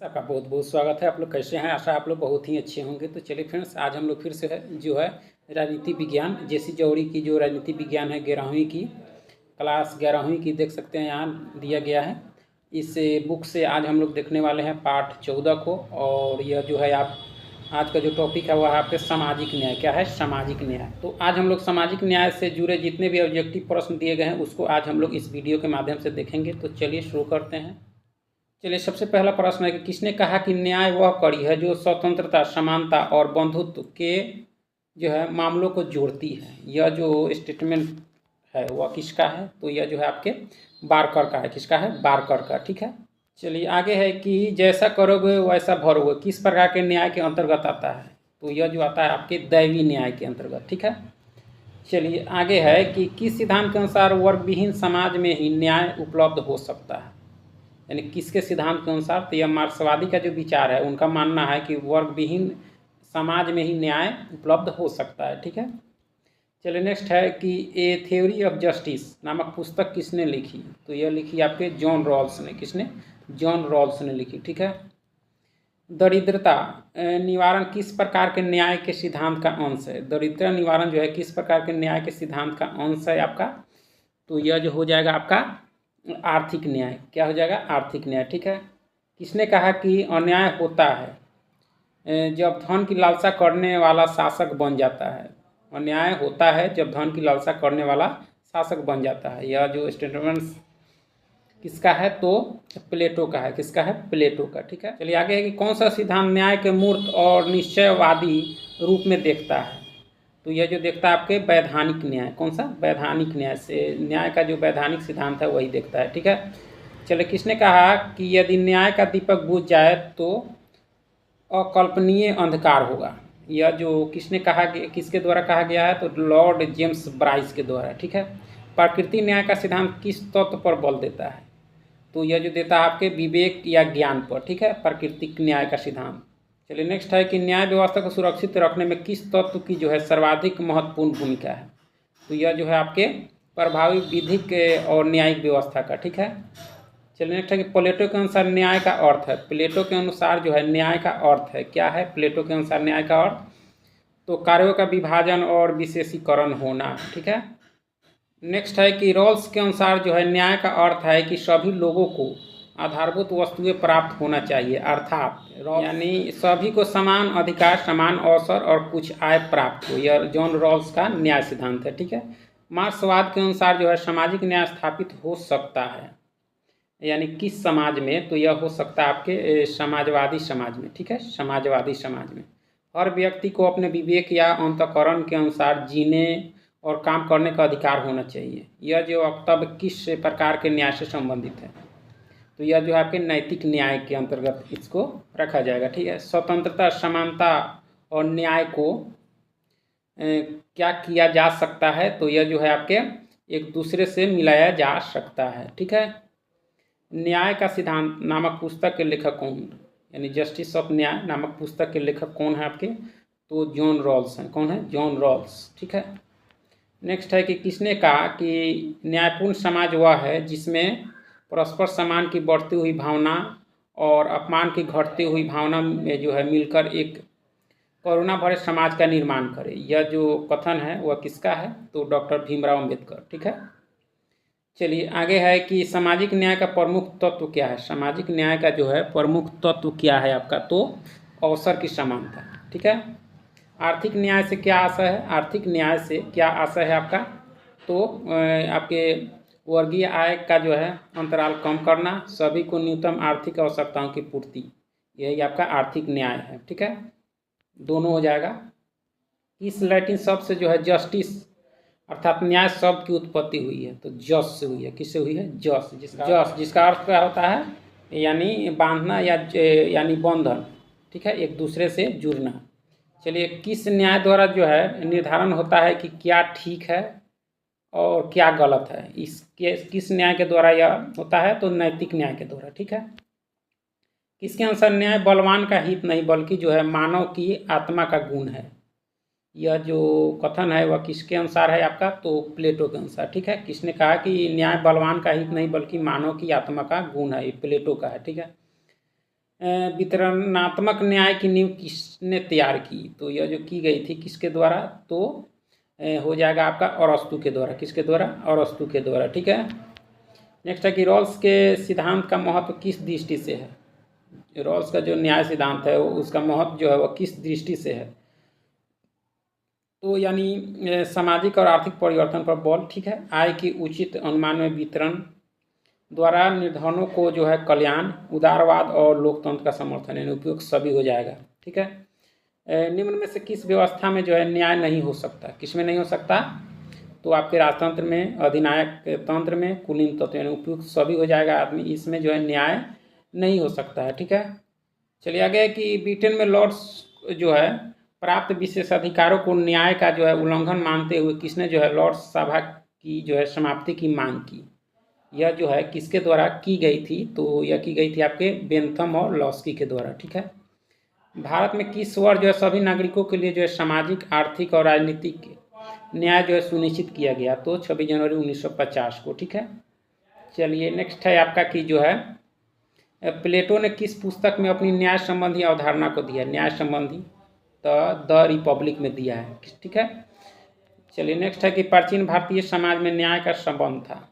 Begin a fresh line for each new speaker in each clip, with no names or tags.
आपका बहुत बहुत स्वागत है। आप लोग कैसे हैं? आशा आप लोग बहुत ही अच्छे होंगे। तो चलिए फ्रेंड्स, आज हम लोग फिर से जो है राजनीति विज्ञान जेसी जौहरी की जो राजनीति विज्ञान है 11वीं की क्लास 11वीं की देख सकते हैं, यहाँ दिया गया है। इस बुक से आज हम लोग देखने वाले हैं पाठ 14 को। और यह जो है आप आज का जो टॉपिक है वह है आपके सामाजिक न्याय। क्या है? सामाजिक न्याय। तो आज हम लोग सामाजिक न्याय से जुड़े जितने भी ऑब्जेक्टिव प्रश्न दिए गए हैं उसको आज हम लोग इस वीडियो के माध्यम से देखेंगे। तो चलिए शुरू करते हैं। चलिए, सबसे पहला प्रश्न है कि किसने कहा कि न्याय वह कड़ी है जो स्वतंत्रता, समानता और बंधुत्व के जो है मामलों को जोड़ती है। यह जो स्टेटमेंट है वह किसका है? तो यह जो है आपके बारकर का है। किसका है? बारकर का। ठीक है। चलिए आगे है कि जैसा करोगे वैसा भरोगे किस प्रकार के न्याय के अंतर्गत आता है? तो यह जो आता है आपके दैवीय न्याय के अंतर्गत। ठीक है। चलिए आगे है कि किस सिद्धांत के अनुसार वर्ग विहीन समाज में ही न्याय उपलब्ध हो सकता है? यानी किसके सिद्धांत के अनुसार? तो यह मार्क्सवादी का जो विचार है उनका मानना है कि वर्ग विहीन समाज में ही न्याय उपलब्ध हो सकता है। ठीक है। चलिए नेक्स्ट है कि ए थ्योरी ऑफ जस्टिस नामक पुस्तक किसने लिखी? तो यह लिखी आपके जॉन रॉल्स ने। किसने? जॉन रॉल्स ने लिखी। ठीक है। दरिद्रता निवारण किस प्रकार के न्याय के सिद्धांत का अंश है? दरिद्रता निवारण जो है किस प्रकार के न्याय के सिद्धांत का अंश है आपका? तो यह जो हो जाएगा आपका आर्थिक न्याय। क्या हो जाएगा? आर्थिक न्याय। ठीक है। किसने कहा कि अन्याय होता है जब धन की लालसा करने वाला शासक बन जाता है? अन्याय होता है जब धन की लालसा करने वाला शासक बन जाता है। यह जो स्टेटमेंट किसका है? तो प्लेटो का है। किसका है? प्लेटो का। ठीक है। चलिए आगे है कि कौन सा सिद्धांत न्याय के मूर्त और निश्चयवादी रूप में देखता है? तो यह जो देखता है आपके वैधानिक न्याय। कौन सा? वैधानिक न्याय से न्याय का जो वैधानिक सिद्धांत है वही देखता है। ठीक है। चलिए किसने कहा कि यदि न्याय का दीपक बुझ जाए तो अकल्पनीय अंधकार होगा? यह जो किसने कहा, किसके द्वारा कहा गया है? तो लॉर्ड जेम्स ब्राइस के द्वारा। ठीक है। प्रकृति न्याय का सिद्धांत किस तत्व पर बल देता है? तो यह जो देता है आपके विवेक या ज्ञान पर। ठीक है। प्राकृतिक न्याय का सिद्धांत। चलिए नेक्स्ट है कि न्याय व्यवस्था को सुरक्षित रखने में किस तत्व की जो है सर्वाधिक महत्वपूर्ण भूमिका है? तो यह जो है आपके प्रभावी विधिक और न्यायिक व्यवस्था का। ठीक है। चलिए नेक्स्ट है कि प्लेटो के अनुसार न्याय का अर्थ है। प्लेटो के अनुसार जो है न्याय का अर्थ है। क्या है प्लेटो के अनुसार न्याय का अर्थ? तो कार्यों का विभाजन और विशेषीकरण होना। ठीक है। नेक्स्ट है कि रॉल्स के अनुसार जो है न्याय का अर्थ है कि सभी लोगों को आधारभूत वस्तुएं प्राप्त होना चाहिए, अर्थात यानी सभी को समान अधिकार, समान अवसर और कुछ आय प्राप्त हो। यह जॉन रॉल्स का न्याय सिद्धांत है। ठीक है। मार्क्सवाद के अनुसार जो है सामाजिक न्याय स्थापित हो सकता है, यानी किस समाज में? तो यह हो सकता है आपके समाजवादी समाज में। ठीक है। समाजवादी समाज में हर व्यक्ति को अपने विवेक या अंतःकरण के अनुसार जीने और काम करने का अधिकार होना चाहिए। यह जो वक्तव्य किस प्रकार के न्याय से संबंधित है? तो यह जो है आपके नैतिक न्याय के अंतर्गत इसको रखा जाएगा। ठीक है। स्वतंत्रता, समानता और न्याय को क्या किया जा सकता है? तो यह जो है आपके एक दूसरे से मिलाया जा सकता है। ठीक है। न्याय का सिद्धांत नामक पुस्तक के लेखक कौन? यानी जस्टिस ऑफ न्याय नामक पुस्तक के लेखक कौन है आपके? तो जॉन रॉल्स हैं। कौन है? John Rawls. ठीक है। नेक्स्ट है कि किसने कहा कि न्यायपूर्ण समाज वह है जिसमें परस्पर सम्मान की बढ़ती हुई भावना और अपमान की घटती हुई भावना में जो है मिलकर एक करुणा भरे समाज का निर्माण करे? यह जो कथन है वह किसका है? तो डॉक्टर भीमराव अम्बेडकर। ठीक है। चलिए आगे है कि सामाजिक न्याय का प्रमुख तत्व क्या है? सामाजिक न्याय का जो है प्रमुख तत्व क्या है आपका? तो अवसर की समानता। ठीक है। आर्थिक न्याय से क्या आशय है? आर्थिक न्याय से क्या आशय है आपका? तो आपके वर्गीय आय का जो है अंतराल कम करना, सभी को न्यूनतम आर्थिक आवश्यकताओं की पूर्ति, यही आपका आर्थिक न्याय है। ठीक है। दोनों हो जाएगा। इस लैटिन शब्द से जो है जस्टिस अर्थात न्याय शब्द की उत्पत्ति हुई है। तो जस से हुई है। किससे हुई है? जस। जिसका अर्थ क्या होता है? यानी बांधना या यानी बंधन। ठीक है। एक दूसरे से जुड़ना। चलिए किस न्याय द्वारा जो है निर्धारण होता है कि क्या ठीक है और क्या गलत है? इसके किस न्याय के द्वारा यह होता है? तो नैतिक न्याय के द्वारा। ठीक है। किसके अनुसार न्याय बलवान का हित नहीं बल्कि जो है मानव की आत्मा का गुण है? यह जो कथन है वह किसके अनुसार है आपका? तो प्लेटो के अनुसार। ठीक है। किसने कहा कि न्याय बलवान का हित नहीं बल्कि मानव की आत्मा का गुण है? ये प्लेटो का है। ठीक है। वितरणात्मक न्याय की नींव किसने तैयार की? तो यह जो की गई थी किसके द्वारा? तो हो जाएगा आपका अरस्तू के द्वारा। किसके द्वारा? अरस्तू के द्वारा। ठीक है। नेक्स्ट है कि रॉल्स के सिद्धांत का महत्व किस दृष्टि से है? रॉल्स का जो न्याय सिद्धांत है उसका महत्व जो है वह किस दृष्टि से है? तो यानी सामाजिक और आर्थिक परिवर्तन पर बल। ठीक है। आय की उचित अनुमान में वितरण द्वारा निर्धनों को जो है कल्याण, उदारवाद और लोकतंत्र का समर्थन, यानी उपयुक्त सभी हो जाएगा। ठीक है। निम्न में से किस व्यवस्था में जो है न्याय नहीं हो सकता? किस में नहीं हो सकता? तो आपके राजतंत्र में, अधिनायक तंत्र में, कुलीन तंत्र, यानी उपयुक्त सभी हो जाएगा आदमी। इसमें जो है न्याय नहीं हो सकता है। ठीक है। चलिए आगे कि ब्रिटेन में लॉर्ड्स जो है प्राप्त विशेषाधिकारों को न्याय का जो है उल्लंघन मानते हुए किसने जो है लॉर्ड्स सभा की जो है समाप्ति की मांग की? यह जो है किसके द्वारा की गई थी? तो यह की गई थी आपके बेंथम और लॉस्की के द्वारा। ठीक है। भारत में किस वर्ष जो है सभी नागरिकों के लिए जो है सामाजिक, आर्थिक और राजनीतिक न्याय जो है सुनिश्चित किया गया? तो 26 जनवरी 1950 को। ठीक है। चलिए नेक्स्ट है आपका कि जो है प्लेटो ने किस पुस्तक में अपनी न्याय संबंधी अवधारणा को दिया? न्याय संबंधी द रिपब्लिक में दिया है। ठीक है। चलिए नेक्स्ट है कि प्राचीन भारतीय समाज में न्याय का संबंध था,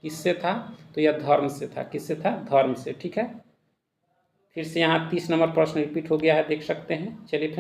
किससे था? तो यह धर्म से था। किससे था? धर्म से। ठीक है। फिर से यहाँ 30 नंबर प्रश्न रिपीट हो गया है, देख सकते हैं। चलिए